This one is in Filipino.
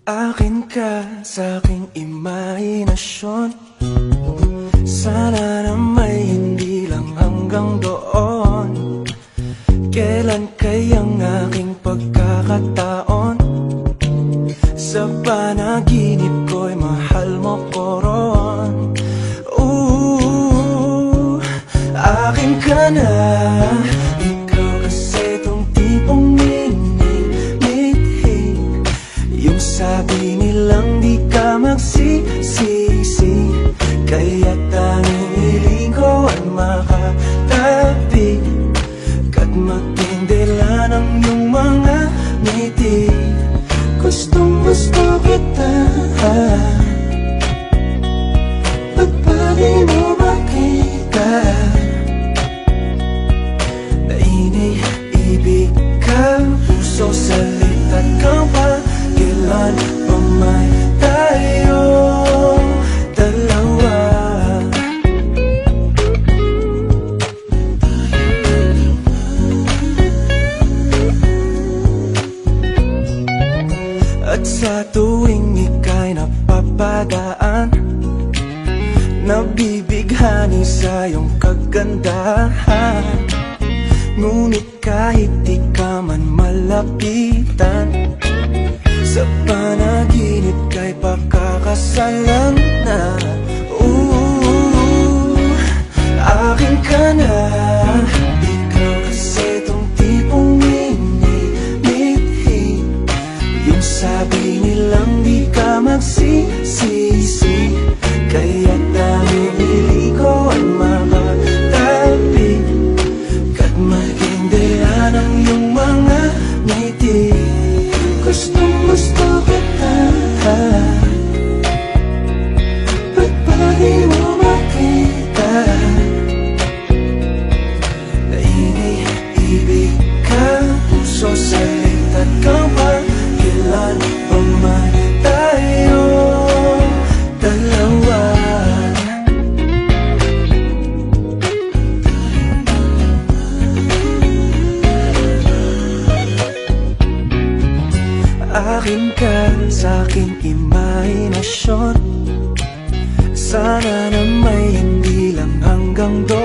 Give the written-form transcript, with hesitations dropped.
Akin ka sa aking imahinasyon. Sana na may hindi lang hanggang doon. Kailan kayang aking pagkakataon? Sa panaginip ko'y mahal mo ko ron. Akin ka na. Ikaw kasi tong tipong minimithi. Yung sabi nilang di ka magsisisi, kaya tanging hiling ko ay makatabi ka't magtindila ng iyong mga ngiti. Gustong gusto kita, ba't ba di mo makita na iniibig ka? Puso salita't kang pa, kailan pa may tayong dalawa? At sa tuwing ika'y napapadaan, nabibighani sa iyong kagandahan. Ngunit kahit di ka man malapitan, sa panaginip ka'y pakakasalan na. Akin ka na. Ikaw kasi tong tipong minimithi. Yung sabi nilang di ka magsisisi, kaya tanging hiling ko ay makatabi ka't magtindihan ang iyong mga ngiti. Gustong gusto kita, ba't ba di mo makita na iniibig ka? Puso salita't kang pa, kailan pa man tayong dalawa? Akin ka sa aking imahinasyon. Sana na may hindi lang hanggang doon.